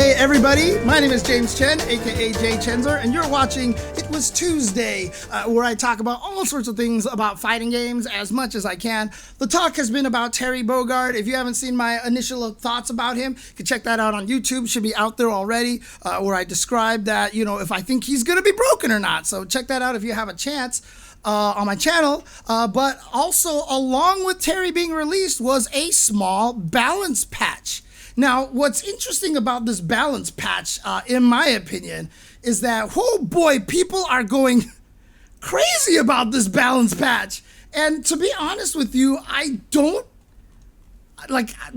Hey everybody, my name is James Chen, aka Jay Chenzer, and you're watching It Was Tuesday, where I talk about all sorts of things about fighting games as much as I can. The talk has been about Terry Bogard. If you haven't seen my initial thoughts about him, you can check that out on YouTube. Should be out there already, where I describe that, if I think he's going to be broken or not. So check that out if you have a chance. On my channel, but also along with Terry being released was a small balance patch. Now, what's interesting about this balance patch, in my opinion, is that, oh boy, people are going crazy about this balance patch. And to be honest with you,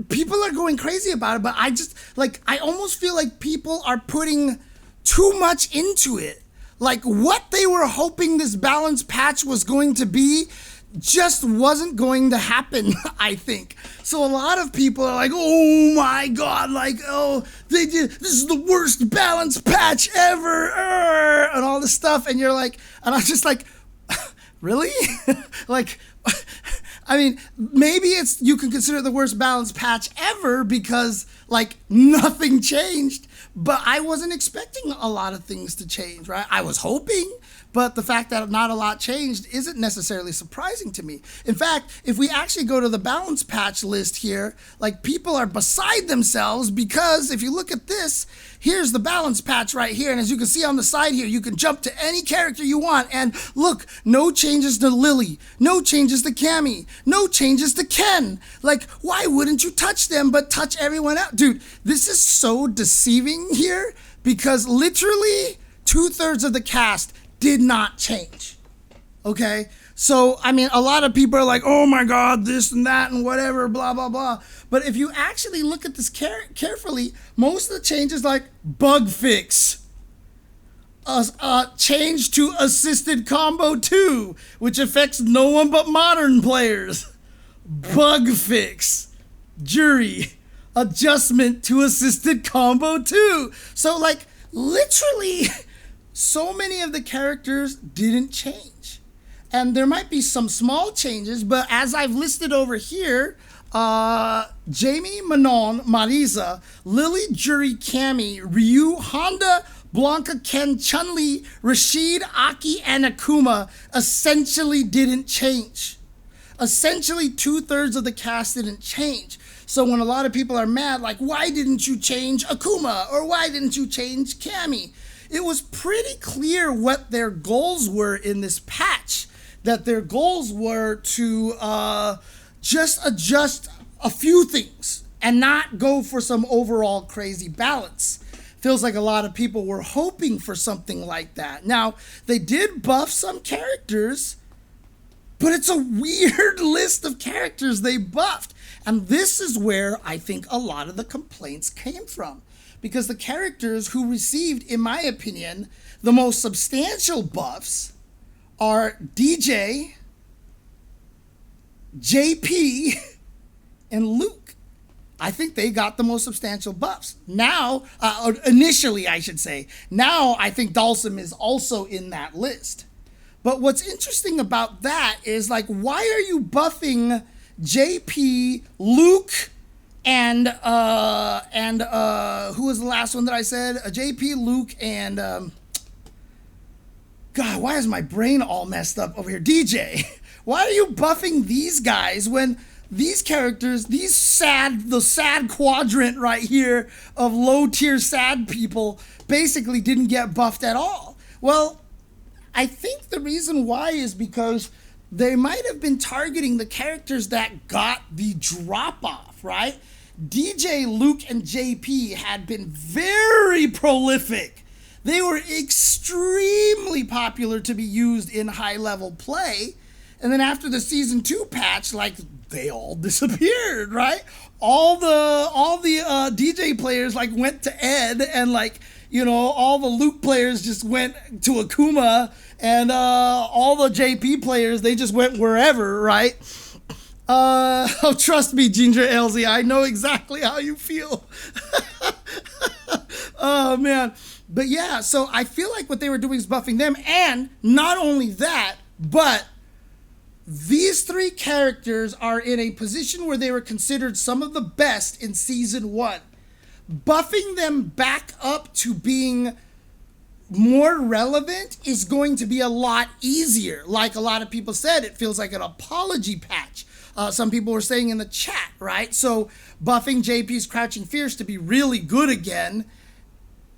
people are going crazy about it, but I almost feel like people are putting too much into it. Like what they were hoping this balance patch was going to be just wasn't going to happen, I think. So a lot of people are like, oh my God, this is the worst balance patch ever, and all this stuff. And you're like, and I'm just like, really? I mean, maybe you can consider it the worst balance patch ever because nothing changed, but I wasn't expecting a lot of things to change, right? I was hoping, but the fact that not a lot changed isn't necessarily surprising to me. In fact, if we actually go to the balance patch list here, people are beside themselves because if you look at this, here's the balance patch right here. And as you can see on the side here, you can jump to any character you want. And look, no changes to Lily, no changes to Cammy, no changes to Ken. Why wouldn't you touch them but touch everyone else? Dude, this is so deceiving here because literally 2/3 of the cast did not change. Okay? So, I mean, a lot of people are like, oh my God, this and that and whatever, blah, blah, blah. But if you actually look at this carefully, most of the changes bug fix, change to assisted combo 2, which affects no one but modern players. Bug fix, jury, adjustment to assisted combo 2. So literally so many of the characters didn't change. And there might be some small changes, but as I've listed over here, Jamie, Manon, Marisa, Lily, Jury, Cammy, Ryu, Honda, Blanca, Ken, Chun-Li, Rashid, Aki, and Akuma essentially didn't change. Essentially 2/3 of the cast didn't change. So when a lot of people are mad, why didn't you change Akuma? Or why didn't you change Cammy? It was pretty clear what their goals were in this patch. That their goals were to just adjust a few things and not go for some overall crazy balance. Feels like a lot of people were hoping for something like that. Now, they did buff some characters, but it's a weird list of characters they buffed. And this is where I think a lot of the complaints came from. Because the characters who received, in my opinion, the most substantial buffs are DJ, JP, and Luke. I think they got the most substantial buffs. Now, initially I should say, now I think Dhalsim is also in that list. But what's interesting about that is why are you buffing JP, Luke, and who was the last one that I said? JP, Luke, and God, why is my brain all messed up over here? DJ. Why are you buffing these guys when these characters, the sad quadrant right here of low tier sad people basically didn't get buffed at all? Well, I think the reason why is because they might have been targeting the characters that got the drop off, right? DJ, Luke, and JP had been very prolific. They were extremely popular to be used in high-level play. And then after the Season 2 patch, they all disappeared, right? All the DJ players, went to Ed, and, all the Luke players just went to Akuma, and all the JP players, they just went wherever, right? Oh, trust me, Ginger LZ, I know exactly how you feel. Oh, man. But yeah, so I feel like what they were doing is buffing them, and not only that, but these three characters are in a position where they were considered some of the best in Season 1. buffing them back up to being more relevant is going to be a lot easier. Like a lot of people said, it feels like an apology patch. Some people were saying in the chat, right? So buffing JP's Crouching Fierce to be really good again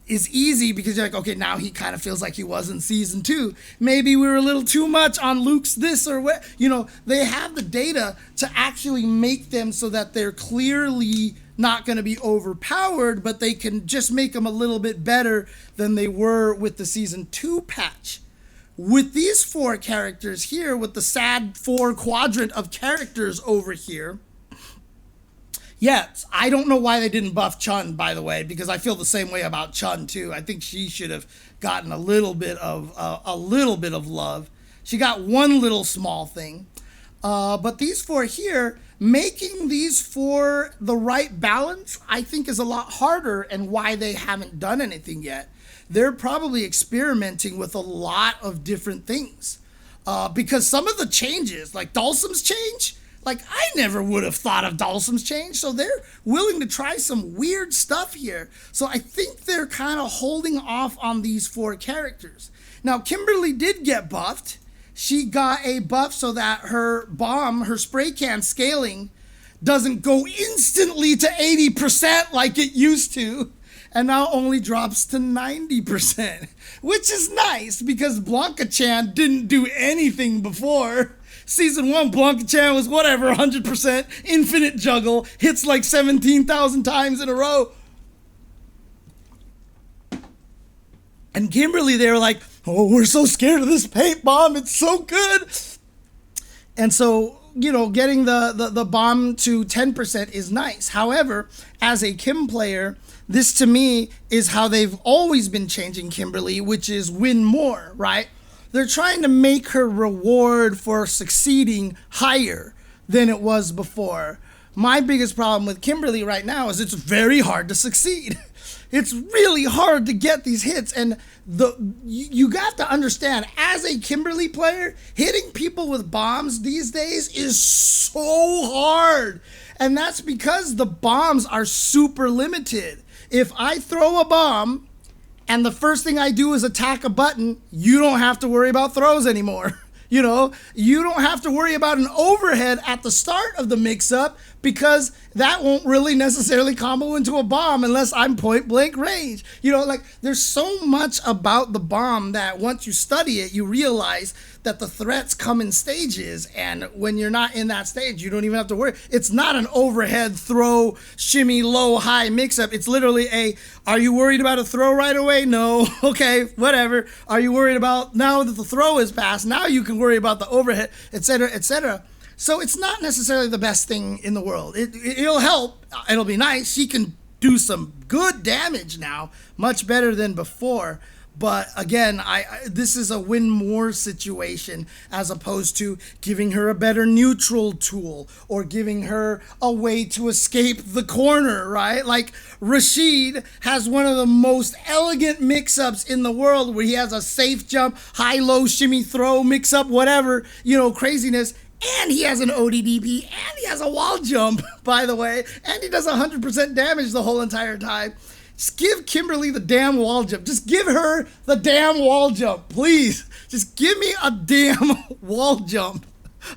is easy because you're like, okay, now he kind of feels like he was in season 2. Maybe we were a little too much on Luke's this or what. You know, they have the data to actually make them so that they're clearly not going to be overpowered, but they can just make them a little bit better than they were with the season 2 patch. With these 4 characters here, with the sad 4 quadrant of characters over here, yes, I don't know why they didn't buff Chen, by the way, because I feel the same way about Chen too. I think she should have gotten a little bit of love. She got one little small thing, but these 4 here, making these 4 the right balance, I think is a lot harder, and why they haven't done anything yet. They're probably experimenting with a lot of different things, because some of the changes, like Dhalsim's change, like I never would have thought of Dhalsim's change, so they're willing to try some weird stuff here. So I think they're kind of holding off on these 4 characters. Now, Kimberly did get buffed. She got a buff so that her bomb, her spray can scaling, doesn't go instantly to 80% like it used to, and now only drops to 90%, which is nice because Blanca-chan didn't do anything before. Season 1, Blanca-chan was whatever, 100%, infinite juggle, hits like 17,000 times in a row. And Kimberly, they were like, oh, we're so scared of this paint bomb, it's so good. And so, you know, getting the bomb to 10% is nice. However, as a Kim player, this to me is how they've always been changing Kimberly, which is win more, right? They're trying to make her reward for succeeding higher than it was before. My biggest problem with Kimberly right now is it's very hard to succeed. It's really hard to get these hits, and you got to understand, as a Kimberly player, hitting people with bombs these days is so hard, and that's because the bombs are super limited. If I throw a bomb and the first thing I do is attack a button, you don't have to worry about throws anymore. You know, you don't have to worry about an overhead at the start of the mix-up because that won't really necessarily combo into a bomb unless I'm point blank range. You know, like there's so much about the bomb that once you study it, you realize that the threats come in stages, and when you're not in that stage, you don't even have to worry. It's not an overhead throw, shimmy, low, high mix-up. It's literally are you worried about a throw right away? No. Okay, whatever. Are you worried about now that the throw is passed? Now you can worry about the overhead, etc., etc. So it's not necessarily the best thing in the world. It'll help. It'll be nice. She can do some good damage now, much better than before. But again, this is a win more situation as opposed to giving her a better neutral tool or giving her a way to escape the corner, right? Like Rashid has one of the most elegant mix-ups in the world where he has a safe jump, high-low shimmy throw mix-up, whatever, you know, craziness. And he has an ODDP, and he has a wall jump, by the way, and he does 100% damage the whole entire time. Just give Kimberly the damn wall jump. Just give her the damn wall jump, please. Just give me a damn wall jump,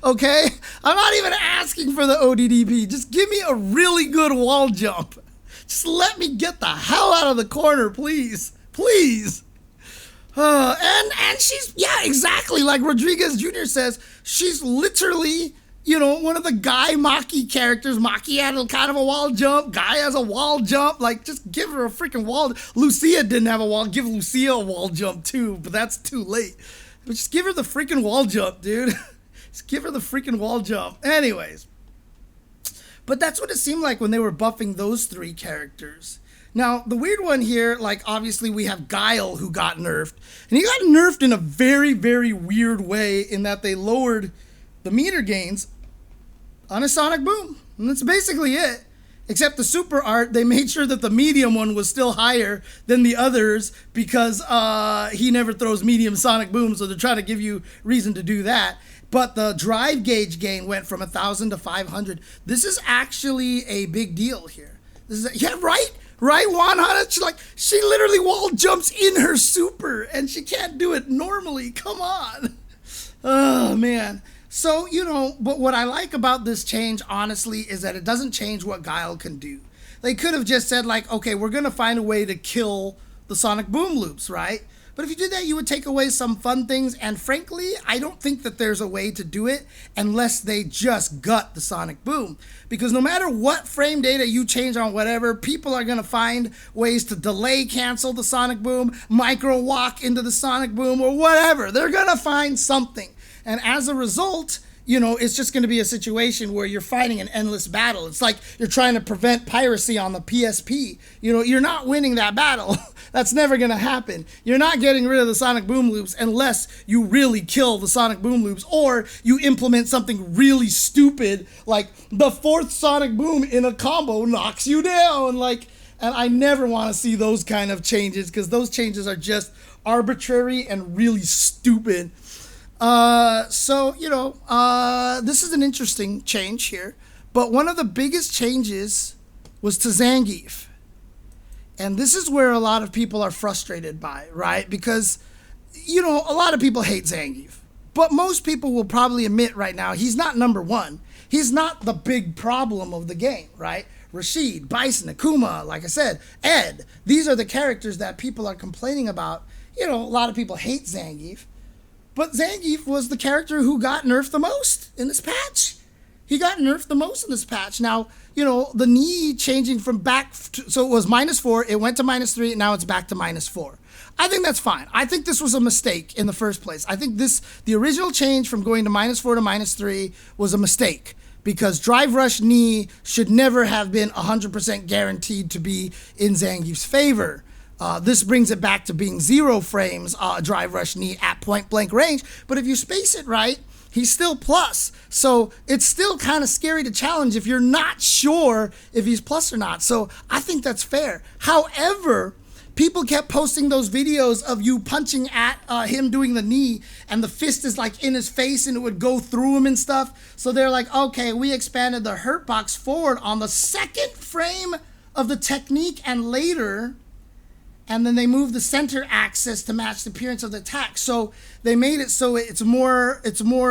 okay? I'm not even asking for the ODDP. Just give me a really good wall jump. Just let me get the hell out of the corner, please. Please. And she's, yeah, exactly like Rodriguez Jr. says, she's literally, you know, one of the Guy Maki characters. Maki had a kind of a wall jump. Guy has a wall jump. Like, just give her a freaking wall. Lucia didn't have a wall. Give Lucia a wall jump too, but that's too late. But just give her the freaking wall jump, dude. Just give her the freaking wall jump. Anyways. But that's what it seemed like when they were buffing those 3 characters. Now, the weird one here, like, obviously we have Guile who got nerfed. And he got nerfed in a very, very weird way in that they lowered the meter gains on a sonic boom. And that's basically it. Except the super art, they made sure that the medium one was still higher than the others because he never throws medium sonic booms, so they're trying to give you reason to do that. But the drive gauge gain went from 1,000 to 500. This is actually a big deal here. This is, yeah, right? Right, 100? She literally wall jumps in her super, and she can't do it normally. Come on. Oh, man. So, but what I like about this change, honestly, is that it doesn't change what Guile can do. They could have just said, okay, we're going to find a way to kill the sonic boom loops, right? But if you did that, you would take away some fun things, and frankly, I don't think that there's a way to do it unless they just gut the sonic boom. Because no matter what frame data you change on whatever, people are going to find ways to delay cancel the sonic boom, micro walk into the sonic boom, or whatever. They're going to find something. And as a result, it's just going to be a situation where you're fighting an endless battle. It's like you're trying to prevent piracy on the PSP. You're not winning that battle. That's never going to happen. You're not getting rid of the sonic boom loops unless you really kill the sonic boom loops, or you implement something really stupid like the fourth sonic boom in a combo knocks you down. And I never want to see those kind of changes, because those changes are just arbitrary and really stupid. This is an interesting change here, but one of the biggest changes was to Zangief. And this is where a lot of people are frustrated by, right? Because, a lot of people hate Zangief, but most people will probably admit right now, he's not number one. He's not the big problem of the game, right? Rashid, Bison, Akuma, like I said, Ed, these are the characters that people are complaining about. A lot of people hate Zangief. But Zangief was the character who got nerfed the most in this patch. He got nerfed the most in this patch. Now, the knee changing from so it was -4, it went to -3, and now it's back to -4. I think that's fine. I think this was a mistake in the first place. I think the original change from going to -4 to -3 was a mistake, because Drive Rush knee should never have been 100% guaranteed to be in Zangief's favor. This brings it back to being 0 frames, Drive Rush knee at point blank range. But if you space it right, he's still plus. So it's still kind of scary to challenge if you're not sure if he's plus or not. So I think that's fair. However, people kept posting those videos of you punching at him doing the knee, and the fist is in his face and it would go through him and stuff. So they're like, okay, we expanded the hurt box forward on the second frame of the technique and later. And then they moved the center axis to match the appearance of the attack. So they made it so it's more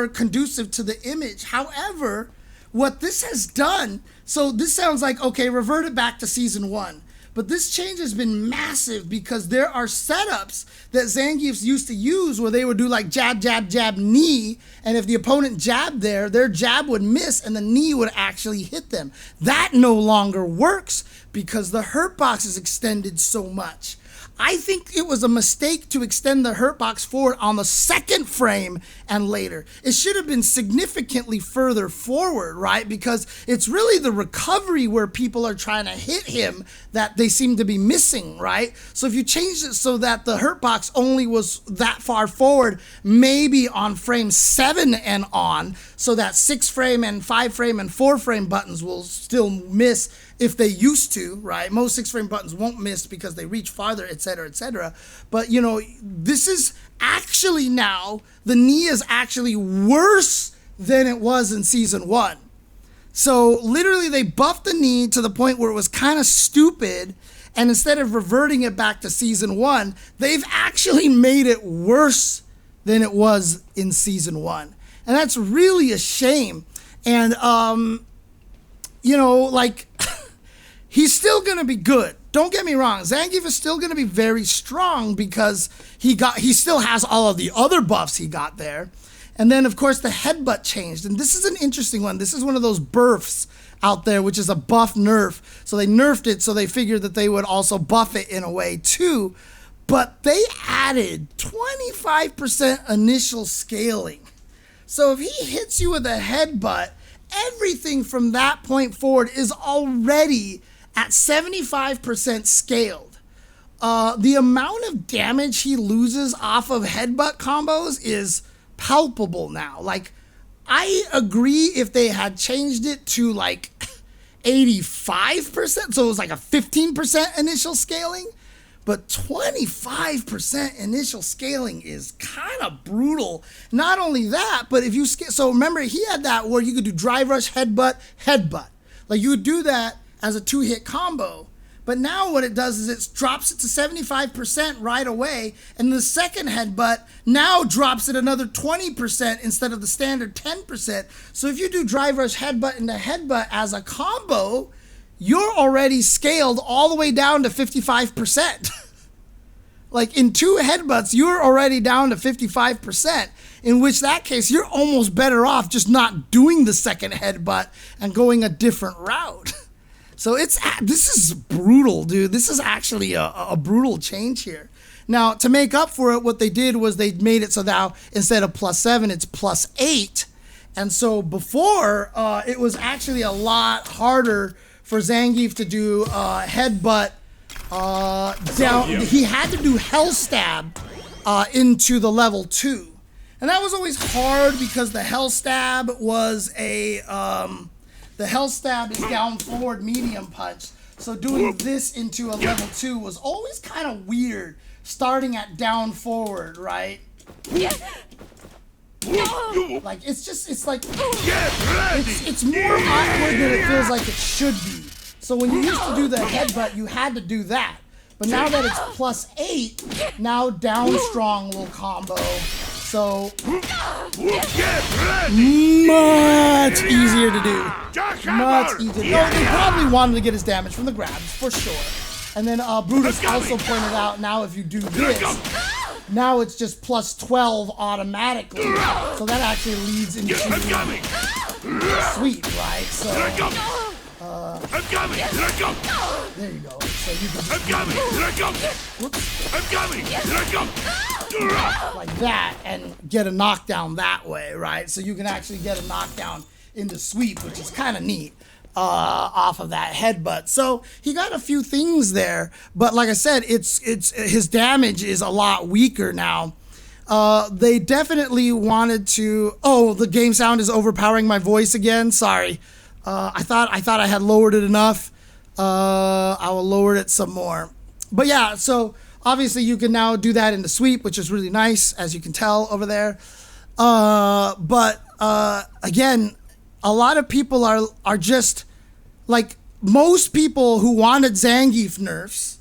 conducive to the image. However, what this has done, so this sounds like, okay, revert it back to season 1. But this change has been massive, because there are setups that Zangief's used to use where they would do jab, jab, jab, knee. And if the opponent jabbed there, their jab would miss and the knee would actually hit them. That no longer works because the hurt box is extended so much. I think it was a mistake to extend the hurt box forward on the second frame and later. It should have been significantly further forward, right? Because it's really the recovery where people are trying to hit him that they seem to be missing, right? So if you changed it so that the hurt box only was that far forward, maybe on frame 7 and on, so that 6 frame and 5 frame and 4 frame buttons will still miss if they used to, right? Most 6 frame buttons won't miss because they reach farther, etc., etc. But, this is actually now, the knee is actually worse than it was in season 1. So literally they buffed the knee to the point where it was kind of stupid, and instead of reverting it back to season 1, they've actually made it worse than it was in season 1. And that's really a shame. And, he's still going to be good. Don't get me wrong. Zangief is still going to be very strong because he still has all of the other buffs he got there. And then, of course, the headbutt changed. And this is an interesting one. This is one of those burfs out there, which is a buff nerf. So they nerfed it, so they figured that they would also buff it in a way, too. But they added 25% initial scaling. So if he hits you with a headbutt, everything from that point forward is already at 75% scaled. The amount of damage he loses off of headbutt combos is palpable now. I agree if they had changed it to 85%, so it was a 15% initial scaling, but 25% initial scaling is kind of brutal. Not only that, but if you so remember he had that where you could do drive rush, headbutt, headbutt. You would do that as a 2-hit combo. But now what it does is it drops it to 75% right away, and the second headbutt now drops it another 20% instead of the standard 10%. So if you do drive rush headbutt into headbutt as a combo, you're already scaled all the way down to 55%. Like in 2 headbutts, you're already down to 55%, in which that case, you're almost better off just not doing the second headbutt and going a different route. So this is brutal, dude. This is actually a brutal change here. Now, to make up for it, what they did was they made it so now instead of +7, it's +8. And so before, it was actually a lot harder for Zangief to do headbutt down. He had to do hell stab into the level 2. And that was always hard because the hell stab was the hell stab is down forward medium punch. So doing this into a level 2 was always kind of weird, starting at down forward, right? Like it's more awkward than it feels like it should be. So when you used to do the headbutt, you had to do that. But now that it's +8, now down strong will combo. So much easier to do. Much easier. No, they probably wanted to get his damage from the grabs, for sure. And then Brutus also pointed out, now if you do this, now it's just +12 automatically. So that actually leads into sweep, right? So there you go. So you can like that and get a knockdown that way, right? So you can actually get a knockdown into sweep, which is kind of neat off of that headbutt. So he got a few things there, but like I said, it's his damage is a lot weaker now. They definitely wanted to. Oh, the game sound is overpowering my voice again. Sorry. I thought I had lowered it enough. I will lower it some more. But yeah, so obviously you can now do that in the sweep, which is really nice, as you can tell over there. But again, a lot of people are just like most people who wanted Zangief nerfs,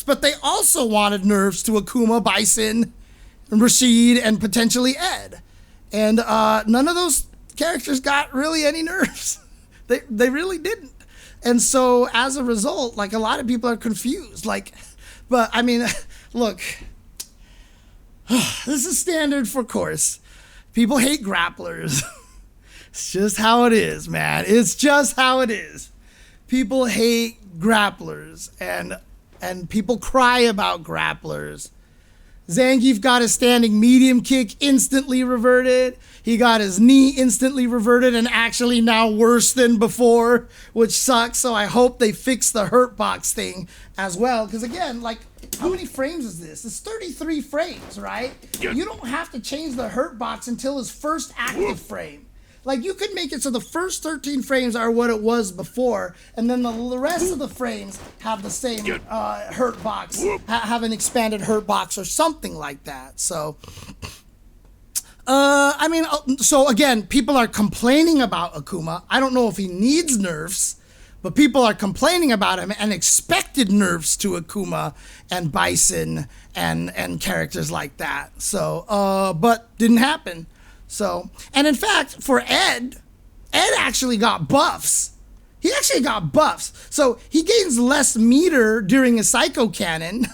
but they also wanted nerfs to Akuma, Bison, Rashid, and potentially Ed. And none of those characters got really any nerfs. They really didn't. And so as a result, like a lot of people are confused. Like, but I mean, look, this is standard for course. People hate grapplers. It's just how it is, man. It's just how it is. People hate grapplers and people cry about grapplers. Zangief got his standing medium kick instantly reverted. He got his knee instantly reverted and actually now worse than before, which sucks. So I hope they fix the hurt box thing as well. Because again, like, how many frames is this? It's 33 frames, right? You don't have to change the hurt box until his first active frame. Like, you could make it so the first 13 frames are what it was before, and then the rest of the frames have the same hurt box, have an expanded hurt box or something like that. So, I mean, so again, people are complaining about Akuma. I don't know if he needs nerfs, but people are complaining about him and expected nerfs to Akuma and Bison and characters like that. So, but didn't happen. So, and in fact, for Ed actually got buffs. He actually got buffs. So he gains less meter during his Psycho Cannon.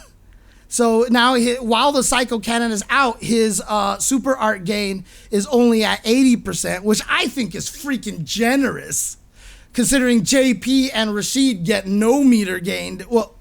So now while the Psycho Cannon is out, his super art gain is only at 80%, which I think is freaking generous, considering JP and Rashid get no meter gained. Well,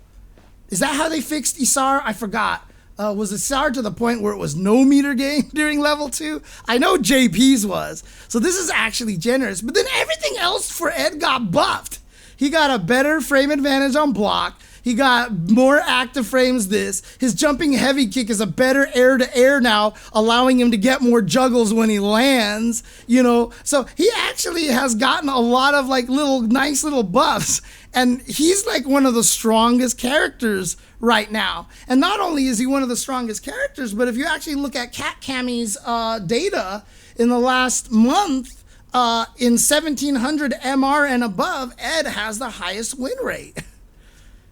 is that how they fixed Isar? I forgot. Was Isar to the point where it was no meter gain during level 2? I know JP's was. So this is actually generous. But then everything else for Ed got buffed. He got a better frame advantage on block. He got more active frames His jumping heavy kick is a better air-to-air now, allowing him to get more juggles when he lands, you know. So he actually has gotten a lot of like nice little buffs. And he's like one of the strongest characters right now. And not only is he one of the strongest characters, but if you actually look at Cat Cammy's data in the last month, in 1700 MR and above, Ed has the highest win rate.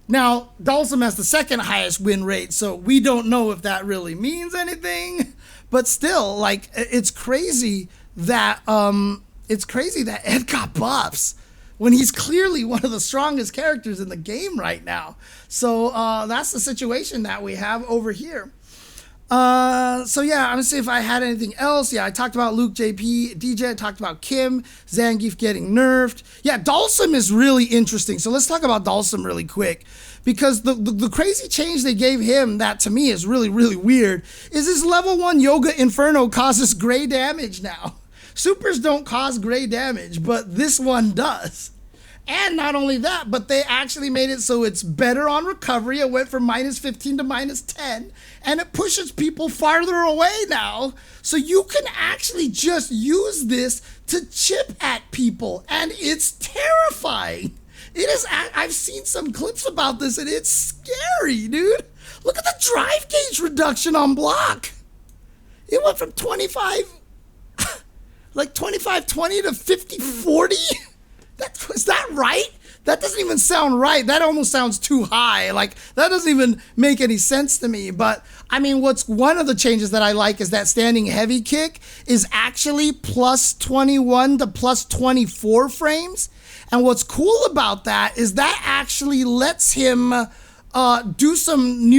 Now, Dhalsim has the second highest win rate, so we don't know if that really means anything. But still, like, it's crazy that Ed got buffs when he's clearly one of the strongest characters in the game right now. So that's the situation that we have over here. So yeah, I'm gonna see if I had anything else. Yeah, I talked about Luke, JP, DJ. I talked about Kim, Zangief getting nerfed. Yeah, Dhalsim is really interesting. So let's talk about Dhalsim really quick, because the crazy change they gave him that to me is really, really weird is his level 1 Yoga Inferno causes gray damage now. Supers don't cause gray damage, but this one does. And not only that, but they actually made it so it's better on recovery. It went from -15 to -10, and it pushes people farther away now. So you can actually just use this to chip at people, and it's terrifying. It is. I've seen some clips about this, and it's scary, dude. Look at the drive gauge reduction on block. It went from 25, like 25-20 to 50-40. Is that right? That doesn't even sound right. That almost sounds too high. Like, that doesn't even make any sense to me. But, I mean, what's one of the changes that I like is that standing heavy kick is actually +21 to +24 frames. And what's cool about that is that actually lets him do some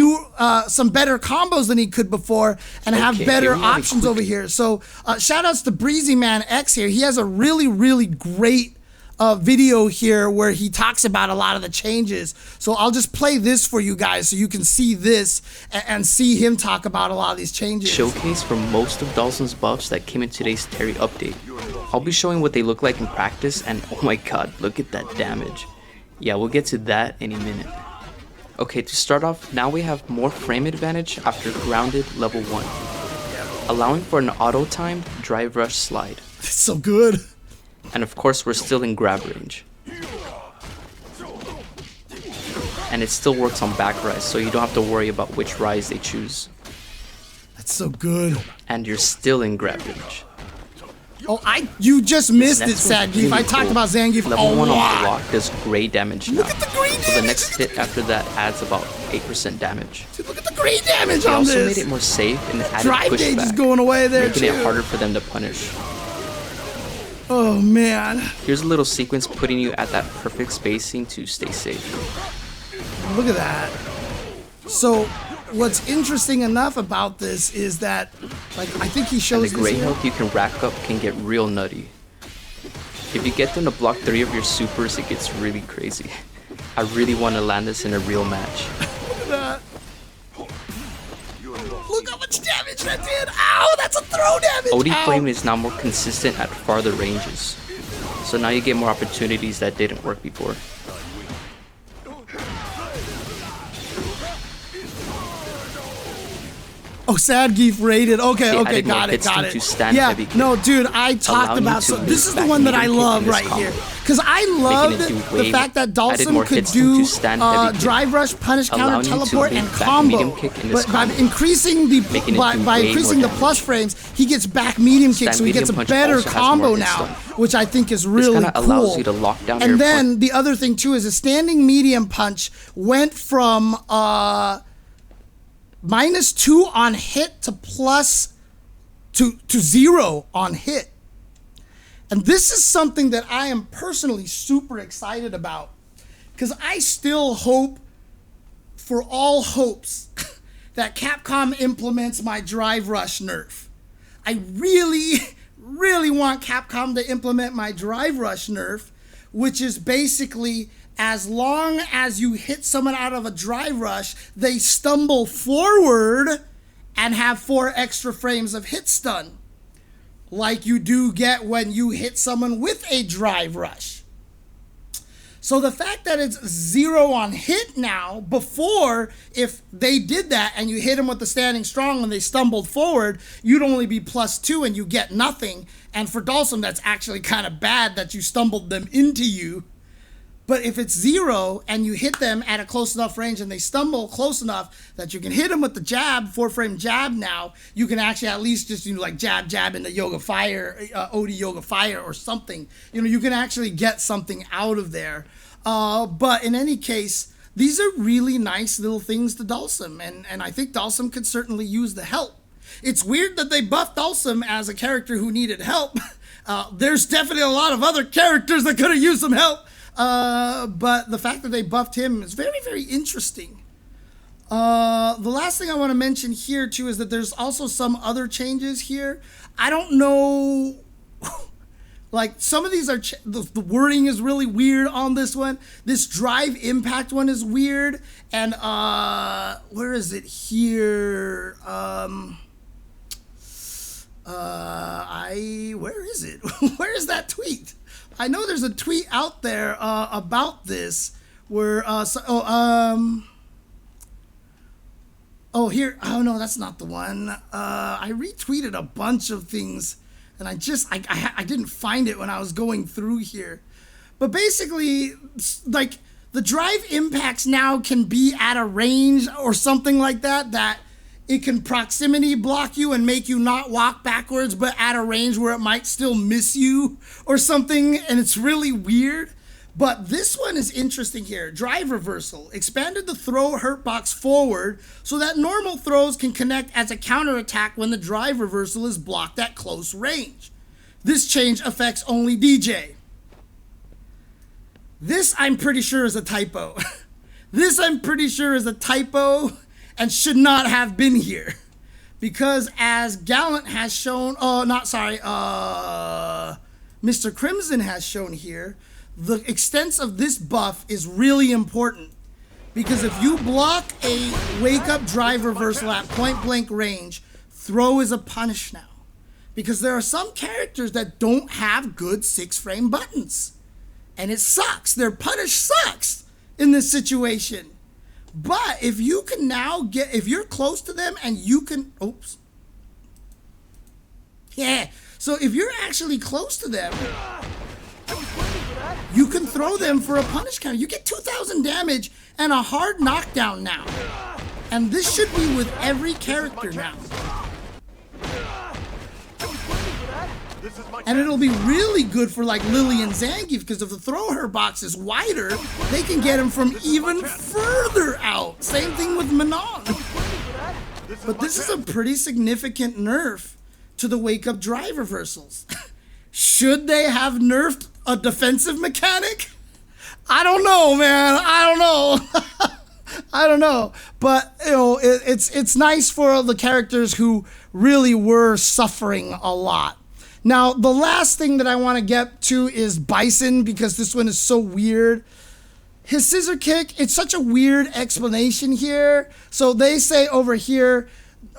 better combos than he could before and have better options over here. So, shout outs to Breezy Man X here. He has a really, really great video here where he talks about a lot of the changes. So I'll just play this for you guys so you can see this and see him talk about a lot of these changes. Showcase for most of Dhalsim's buffs that came in today's Terry update. I'll be showing what they look like in practice, and oh my god, look at that damage. Yeah, we'll get to that in a minute. Okay, to start off, now we have more frame advantage after grounded level 1, allowing for an auto-timed drive rush slide. It's so good. And of course, we're still in grab range. And it still works on back rise, so you don't have to worry about which rise they choose. That's so good. And you're still in grab range. Oh, you just missed it, Zangief. I talked about Zangief Level a 1 lot. on block does gray damage now. Look at the gray damage. So the next hit after that adds about 8% damage. Dude, look at the gray damage They on also this. made it more safe and added Drive gauge is pushback, going away there making too. it harder for them to punish. Oh man. Here's a little sequence putting you at that perfect spacing to stay safe. Look at that. So what's interesting enough about this is that, like, I think he shows And the gray this health you can rack up can get real nutty. If you get them to block 3 of your supers, it gets really crazy. I really want to land this in a real match. Look at that. Look how much damage that did. Ow, that's a throw damage. OD Ow. Flame is now more consistent at farther ranges. So now you get more opportunities that didn't work before. Oh, Zangief rated. Okay, They okay, added more got it, hits got to it. stand Yeah, heavy kick, no, dude, I talked allowing about. you to So this loop is the back one that I medium kick love in this right combo. here, because I love it do the way fact that added more Dhalsim could hits to do stand heavy kick, drive rush, punish, counter, allowing you to teleport, loop and back combo. medium kick in this But by combo, increasing the making it by do way increasing more the plus frames, he gets back medium kick, Stand so he gets a medium punch better also has combo more hit now, stun. which I think is This really kind of cool. allows you to lock down your And then opponent. the other thing too is a standing medium punch went from -2 on hit to to 0 on hit. And this is something that I am personally super excited about, because I still hope for all hopes that Capcom implements my drive rush nerf. I really, really want Capcom to implement my drive rush nerf, which is basically as long as you hit someone out of a drive rush, they stumble forward and have 4 extra frames of hit stun, like you do get when you hit someone with a drive rush. So the fact that it's 0 on hit now, before, if they did that and you hit them with the standing strong and they stumbled forward, you'd only be +2 and you get nothing. And for Dhalsim, that's actually kind of bad that you stumbled them into you. But if it's 0 and you hit them at a close enough range and they stumble close enough that you can hit them with the jab, 4-frame jab now, you can actually at least just, like jab in the Yoga Fire, OD Yoga Fire or something. You can actually get something out of there. But in any case, these are really nice little things to Dhalsim, and I think Dhalsim could certainly use the help. It's weird that they buffed Dhalsim as a character who needed help. There's definitely a lot of other characters that could have used some help. But the fact that they buffed him is very, very interesting. The last thing I want to mention here too is that there's also some other changes here. I don't know, like some of these are, the wording is really weird on this one. This drive impact one is weird. And, where is it here? Where is it? Where is that tweet? I know there's a tweet out there about this where here, oh no, that's not the one. I retweeted a bunch of things and I didn't find it when I was going through here. But basically, like the drive impacts now can be at a range or something like that it can proximity block you and make you not walk backwards, but at a range where it might still miss you or something, and it's really weird. But this one is interesting here. Drive reversal. Expanded the throw hurt box forward so that normal throws can connect as a counterattack when the drive reversal is blocked at close range. This change affects only DJ. This I'm pretty sure is a typo. This I'm pretty sure is a typo and should not have been here, because as Gallant has shown, Mr. Crimson has shown here, the extent of this buff is really important, because if you block a wake up drive reversal at point blank range, throw is a punish now, because there are some characters that don't have good 6-frame buttons, and it sucks. Their punish sucks in this situation. But if you can now if you're close to them and you can, so if you're actually close to them, you can throw them for a punish counter. You get 2,000 damage and a hard knockdown now. And this should be with every character now. And it'll be really good for like Lily and Zangief, because if the throw her box is wider, they can get him from even further out. Same thing with Manon. But this is a pretty significant nerf to the wake up drive reversals. Should they have nerfed a defensive mechanic? I don't know, man. I don't know. I don't know. But it's nice for the characters who really were suffering a lot. Now, the last thing that I want to get to is Bison, because this one is so weird. His scissor kick, it's such a weird explanation here. So they say over here,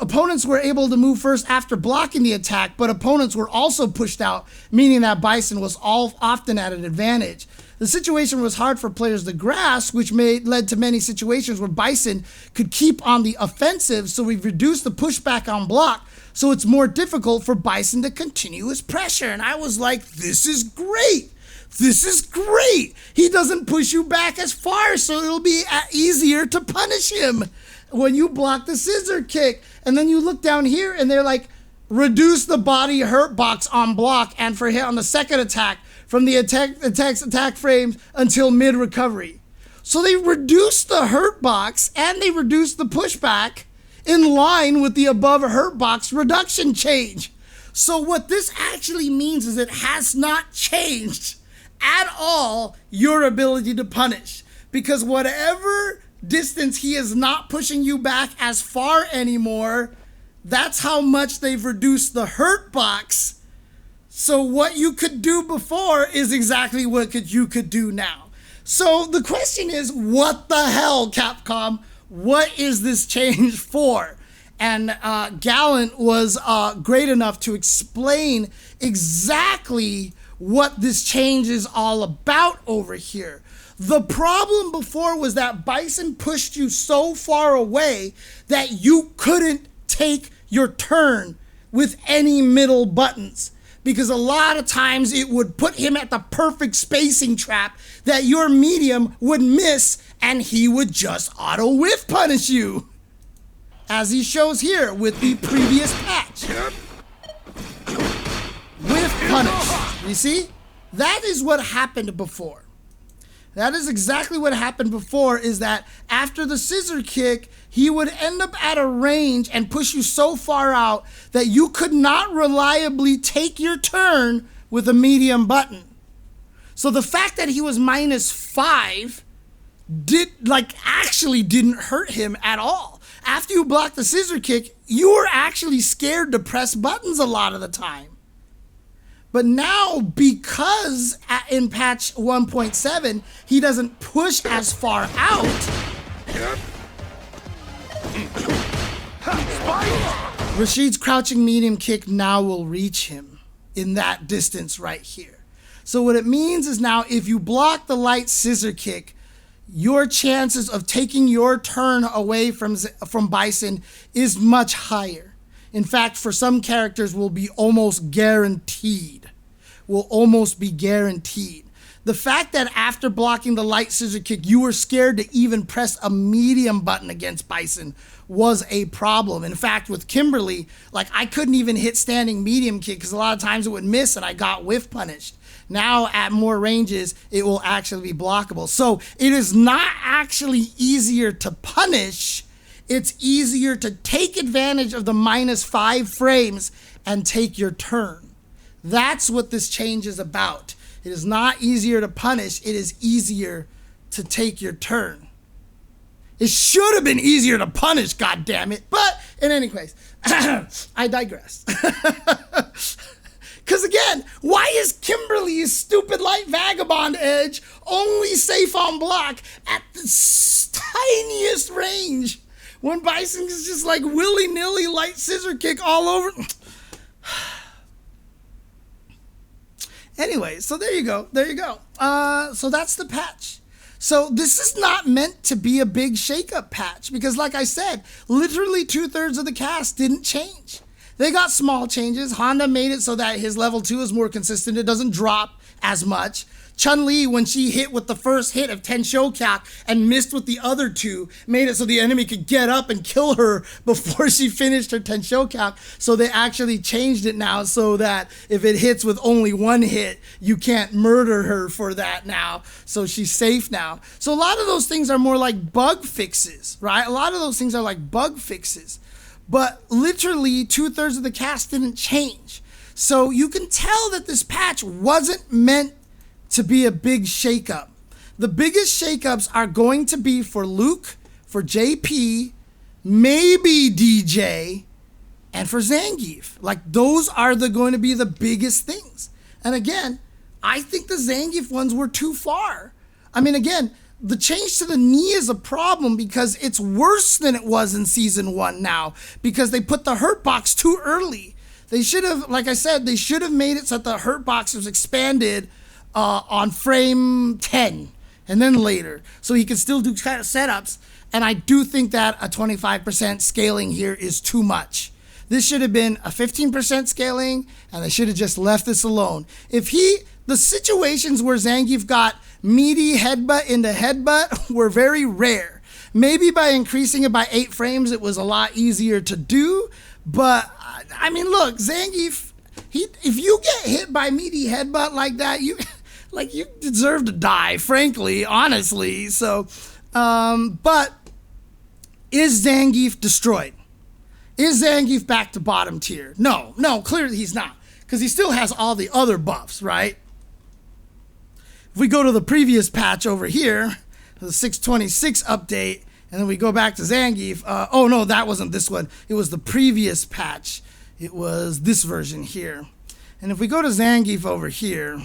opponents were able to move first after blocking the attack, but opponents were also pushed out, meaning that Bison was often at an advantage. The situation was hard for players to grasp, which led to many situations where Bison could keep on the offensive, so we've reduced the pushback on block, so it's more difficult for Bison to continue his pressure. And I was like, this is great. This is great. He doesn't push you back as far, so it'll be easier to punish him when you block the scissor kick. And then you look down here and they're like, reduce the body hurt box on block and for hit on the second attack from the attack frames until mid recovery. So they reduced the hurt box and they reduced the pushback in line with the above hurt box reduction change. So what this actually means is it has not changed at all your ability to punish, because whatever distance he is not pushing you back as far anymore, that's how much they've reduced the hurt box. So what you could do before is exactly what you could do now. So the question is, what the hell, Capcom? What is this change for? And Gallant was great enough to explain exactly what this change is all about over here. The problem before was that Bison pushed you so far away that you couldn't take your turn with any middle buttons, because a lot of times it would put him at the perfect spacing trap that your medium would miss and he would just auto whiff punish you. As he shows here with the previous patch. Whiff punish. You see? That is what happened before. That is exactly what happened before, is that after the scissor kick, he would end up at a range and push you so far out that you could not reliably take your turn with a medium button. So the fact that he was -5 actually didn't hurt him at all. After you blocked the scissor kick, you were actually scared to press buttons a lot of the time. But now, because in patch 1.7, he doesn't push as far out, Rashid's crouching medium kick now will reach him in that distance right here. So what it means is now if you block the light scissor kick, your chances of taking your turn away from Bison is much higher. In fact, for some characters will be almost guaranteed. The fact that after blocking the light scissor kick, you were scared to even press a medium button against Bison was a problem. In fact, with Kimberly, I couldn't even hit standing medium kick because a lot of times it would miss and I got whiff punished. Now at more ranges, it will actually be blockable. So it is not actually easier to punish. It's easier to take advantage of the -5 frames and take your turn. That's what this change is about. It is not easier to punish. It is easier to take your turn. It should have been easier to punish, goddammit. But in any case, I digress. Because again, why is Kimberly's stupid light vagabond edge only safe on block at the tiniest range when Bison is just willy-nilly light scissor kick all over? Anyway, so there you go. So that's the patch. So this is not meant to be a big shakeup patch because, like I said, literally 2/3 of the cast didn't change. They got small changes. Honda made it so that his level 2 is more consistent. It doesn't drop as much. Chun-Li, when she hit with the first hit of Tenshokyak and missed with the other 2, made it so the enemy could get up and kill her before she finished her Tenshokyak. So they actually changed it now so that if it hits with only 1 hit, you can't murder her for that now. So she's safe now. So a lot of those things are more like bug fixes, right? A lot of those things are like bug fixes. But literally 2/3 of the cast didn't change. So you can tell that this patch wasn't meant to be a big shakeup. The biggest shakeups are going to be for Luke, for JP, maybe DJ, and for Zangief. Those are going to be the biggest things. And again, I think the Zangief ones were too far. I mean, again, the change to the knee is a problem because it's worse than it was in season 1 now because they put the hurt box too early. They should have, like I said, they should have made it so that the hurt box was expanded on frame 10 and then later so he can still do kind of setups. And I do think that a 25% scaling here is too much. This should have been a 15% scaling and they should have just left this alone. The situations where Zangief got meaty headbutt into headbutt were very rare. Maybe by increasing it by 8 frames, it was a lot easier to do. But I mean, look, Zangief, if you get hit by meaty headbutt like that, you deserve to die, frankly, honestly. So, but is Zangief destroyed? Is Zangief back to bottom tier? No, clearly he's not, because he still has all the other buffs, right? If we go to the previous patch over here, the 626 update, and then we go back to Zangief. Oh no, that wasn't this one. It was the previous patch. It was this version here. And if we go to Zangief over here,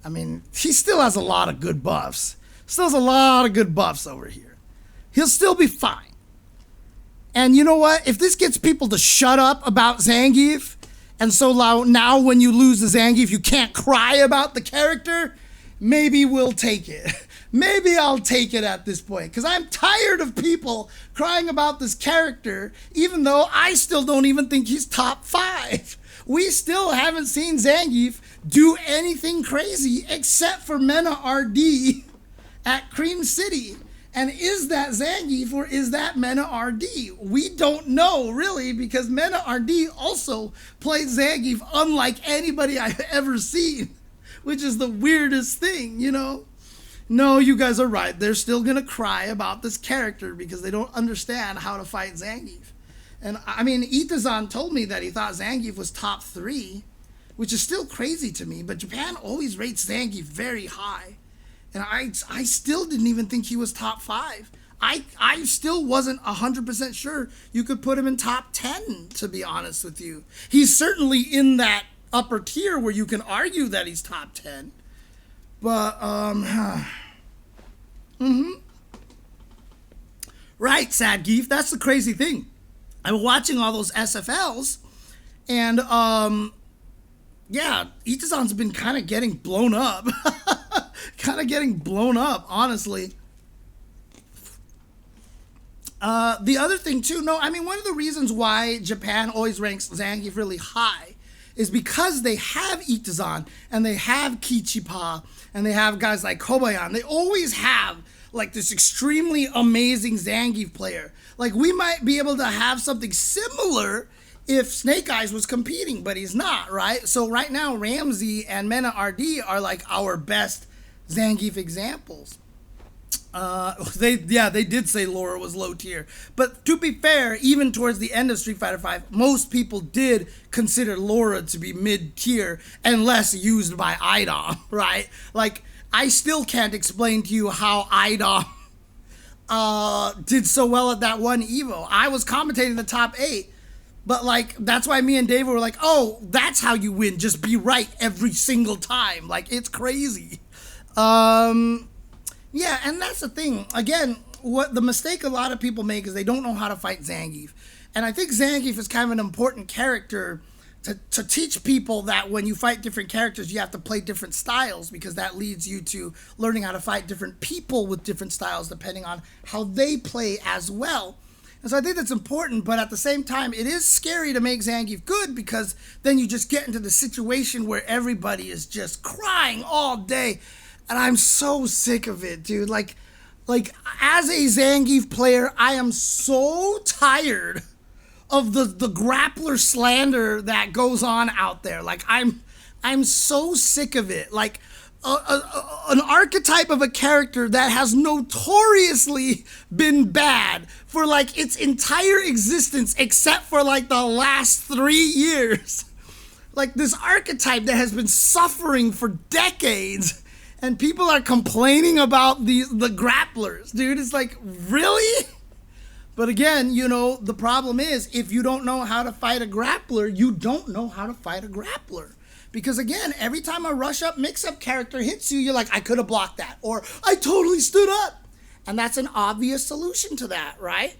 I mean, he still has a lot of good buffs. Still has a lot of good buffs over here. He'll still be fine. And you know what? If this gets people to shut up about Zangief, and so now when you lose the Zangief, you can't cry about the character, maybe we'll take it. Maybe I'll take it at this point, because I'm tired of people crying about this character, even though I still don't even think he's top 5. we still haven't seen Zangief do anything crazy except for Mena RD at Cream City. And is that Zangief or is that Mena RD? We don't know, really, because Mena RD also plays Zangief unlike anybody I've ever seen, which is the weirdest thing, you know? No, you guys are right. They're still going to cry about this character because they don't understand how to fight Zangief. And, I mean, Itazan told me that he thought Zangief was top 3, which is still crazy to me, but Japan always rates Zangief very high. And I still didn't even think he was top 5. I still wasn't 100% sure you could put him in top 10, to be honest with you. He's certainly in that upper tier where you can argue that he's top 10. But, Right, Sadgeef, that's the crazy thing. I'm watching all those SFLs, and, yeah, Itazan's been kind of getting blown up. Honestly. The other thing too, one of the reasons why Japan always ranks Zangief really high is because they have Itazan and they have Kichipa and they have guys like Kobayan. They always have like this extremely amazing Zangief player. Like we might be able to have something similar if Snake Eyes was competing, but he's not, right? So right now, Ramsey and Mena RD are like our best Zangief examples. They did say Laura was low tier. But to be fair, even towards the end of Street Fighter V, most people did consider Laura to be mid-tier unless used by Idom, right? Like, I still can't explain to you how Idom did so well at that one Evo. I was commentating the top 8, but like, that's why me and David were like, oh, that's how you win. Just be right every single time. Like, it's crazy. Yeah, and that's the thing. Again, what the mistake a lot of people make is they don't know how to fight Zangief. And I think Zangief is kind of an important character to teach people that when you fight different characters, you have to play different styles, because that leads you to learning how to fight different people with different styles depending on how they play as well. And so I think that's important, but at the same time, it is scary to make Zangief good, because then you just get into the situation where everybody is just crying all day. And I'm so sick of it, dude. Like as a Zangief player, I am so tired of the grappler slander that goes on out there. Like I'm so sick of it. Like an archetype of a character that has notoriously been bad for like its entire existence, except for like the last 3 years. Like this archetype that has been suffering for decades. And people are complaining about the grapplers, dude. It's like, really? But again, you know, the problem is if you don't know how to fight a grappler, you don't know how to fight a grappler. Because again, every time a rush up, mix up character hits you, you're like, I could have blocked that. Or I totally stood up. And that's an obvious solution to that, right?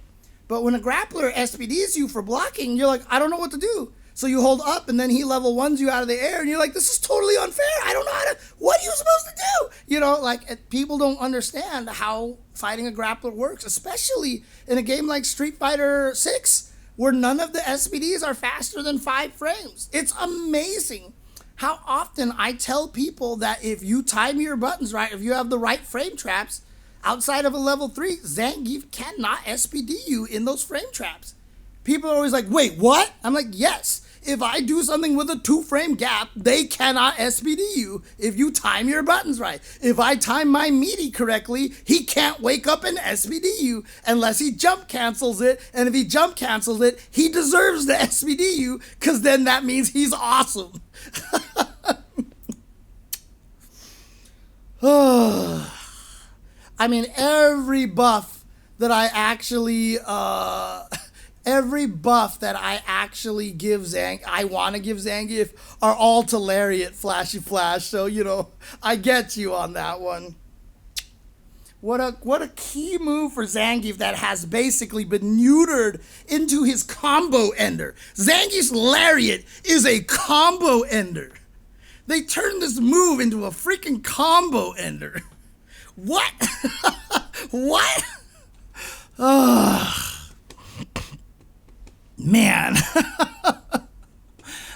But when a grappler SPDs you for blocking, you're like, I don't know what to do. So you hold up and then he level 1s you out of the air and you're like, this is totally unfair. I don't know what are you supposed to do? You know, like people don't understand how fighting a grappler works, especially in a game like Street Fighter 6, where none of the SPDs are faster than 5 frames. It's amazing how often I tell people that if you time your buttons right, if you have the right frame traps, outside of a level 3, Zangief cannot SPD you in those frame traps. People are always like, wait, what? I'm like, yes. If I do something with a 2-frame gap, they cannot SPD you if you time your buttons right. If I time my meaty correctly, he can't wake up and SPD you unless he jump cancels it. And if he jump cancels it, he deserves to SPD you, because then that means he's awesome. I mean, every buff that I actually give I want to give Zangief are all to Lariat Flashy Flash. So, you know, I get you on that one. What a key move for Zangief that has basically been neutered into his combo ender. Zangief's Lariat is a combo ender. They turned this move into a freaking combo ender. What? What? Man.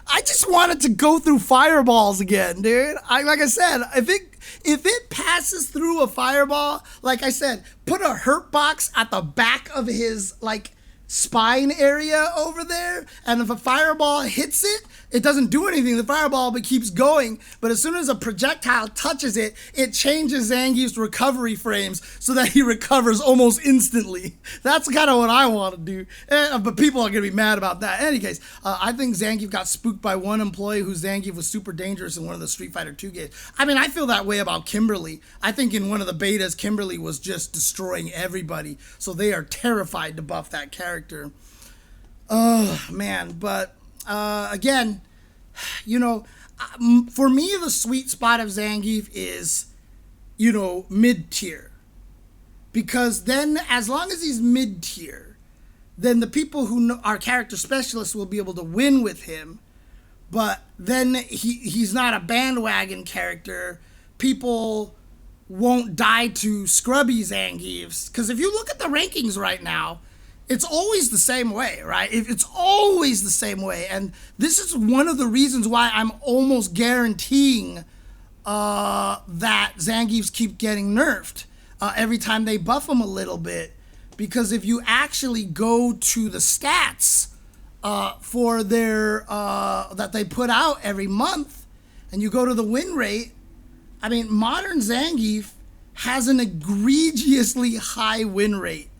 I just want it to go through fireballs again, dude. Like I said, I think if it passes through a fireball, like I said, put a hurt box at the back of his like spine area over there, and if a fireball hits it, it doesn't do anything. The fireball but keeps going, but as soon as a projectile touches it, it changes Zangief's recovery frames so that he recovers almost instantly. That's kind of what I want to do, but people are going to be mad about that. In any case, I think Zangief got spooked by one employee who Zangief was super dangerous in one of the Street Fighter 2 games. I mean, I feel that way about Kimberly. I think in one of the betas, Kimberly was just destroying everybody, so they are terrified to buff that character. Oh, man, but again, you know, for me, the sweet spot of Zangief is, you know, mid-tier. Because then, as long as he's mid-tier, then the people who are character specialists will be able to win with him. But then he's not a bandwagon character. People won't die to scrubby Zangiefs. Because if you look at the rankings right now, it's always the same way, right? It's always the same way. And this is one of the reasons why I'm almost guaranteeing that Zangiefs keep getting nerfed every time they buff them a little bit. Because if you actually go to the stats for their that they put out every month, and you go to the win rate, I mean, modern Zangief has an egregiously high win rate,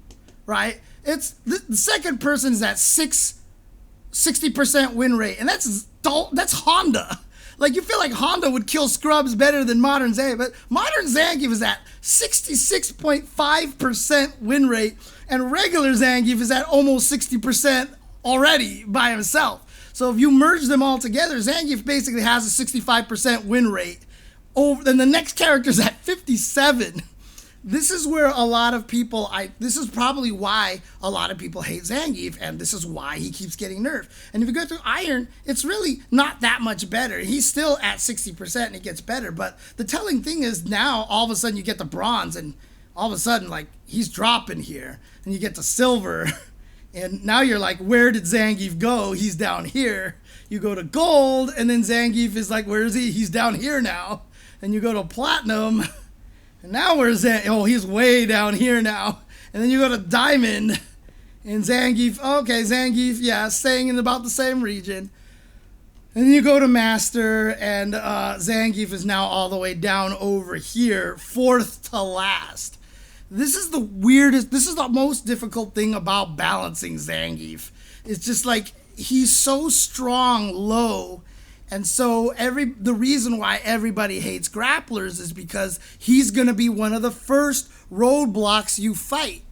right? It's the second person's at 60% win rate, and that's Honda. Like, you feel like Honda would kill scrubs better than modern Zangief, but modern Zangief is at 66.5% win rate, and regular Zangief is at almost 60% already by himself. So if you merge them all together, Zangief basically has a 65% win rate. Then the next character's at 57. This is where a lot of people, this is probably why a lot of people hate Zangief, and this is why he keeps getting nerfed. And if you go through Iron, it's really not that much better. He's still at 60% and it gets better, but the telling thing is now all of a sudden you get the Bronze, and all of a sudden, like, he's dropping here, and you get to Silver, and now you're like, where did Zangief go? He's down here. You go to Gold, and then Zangief is like, where is he? He's down here now. And you go to Platinum, and now where's Zangief? Oh, he's way down here now. And then you go to Diamond, and Zangief, okay, Zangief, yeah, staying in about the same region. And then you go to Master, and Zangief is now all the way down over here, fourth to last. This is the weirdest, this is the most difficult thing about balancing Zangief. It's just like, he's so strong low. And so the reason why everybody hates grapplers is because he's going to be one of the first roadblocks you fight.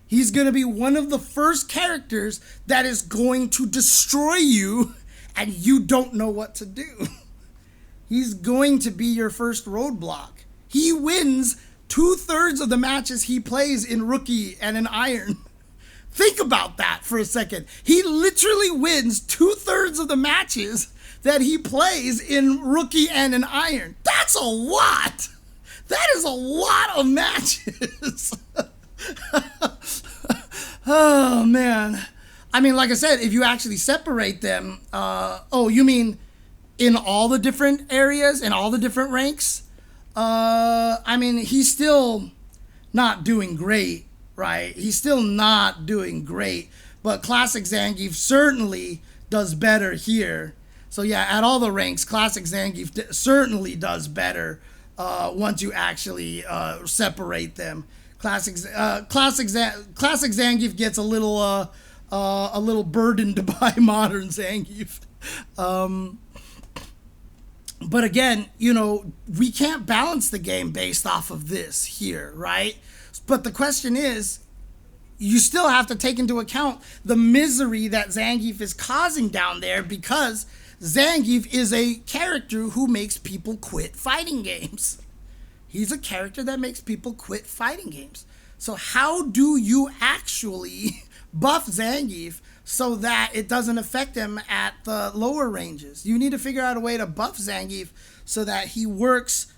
He's going to be one of the first characters that is going to destroy you and you don't know what to do. He's going to be your first roadblock. He wins 2/3 of the matches he plays in Rookie and in Iron. Think about that for a second. He literally wins 2/3 of the matches that he plays in Rookie and in Iron. That's a lot. That is a lot of matches. Oh, man. I mean, like I said, if you actually separate them, oh, you mean in all the different areas, in all the different ranks? I mean, he's still not doing great, right? He's still not doing great, but Classic Zangief certainly does better here. So yeah, at all the ranks, Classic Zangief certainly does better once you actually separate them. Classic Zangief gets a little burdened by modern Zangief. But again, you know, we can't balance the game based off of this here, right? But the question is, you still have to take into account the misery that Zangief is causing down there, because Zangief is a character who makes people quit fighting games. He's a character that makes people quit fighting games. So how do you actually buff Zangief so that it doesn't affect him at the lower ranges? You need to figure out a way to buff Zangief so that he works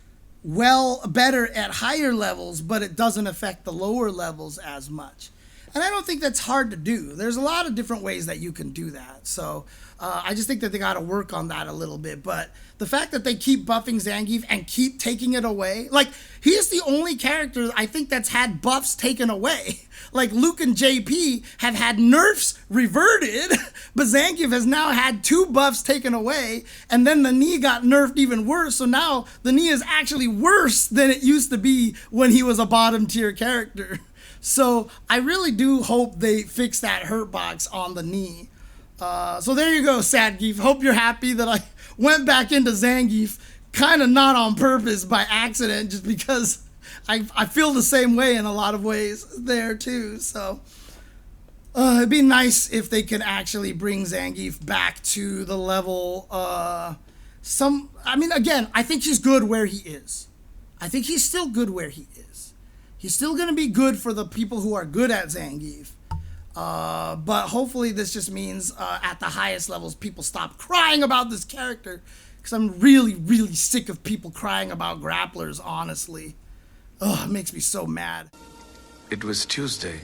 better at higher levels, but it doesn't affect the lower levels as much. And I don't think that's hard to do. There's a lot of different ways that you can do that. So I just think that they got to work on that a little bit. But the fact that they keep buffing Zangief and keep taking it away, like, he's the only character I think that's had buffs taken away. Like, Luke and JP have had nerfs reverted, but Zangief has now had 2 buffs taken away, and then the knee got nerfed even worse, so now the knee is actually worse than it used to be when he was a bottom tier character. So I really do hope they fix that hurt box on the knee. So there you go, Sadgeef. Hope you're happy that I went back into Zangief, kind of not on purpose, by accident, just because I feel the same way in a lot of ways there too. So it'd be nice if they could actually bring Zangief back to the level. I mean, again, I think he's good where he is. I think he's still good where he is. He's still going to be good for the people who are good at Zangief. But hopefully this just means at the highest levels, people stop crying about this character. Because I'm really, really sick of people crying about grapplers, honestly. It makes me so mad. It was Tuesday.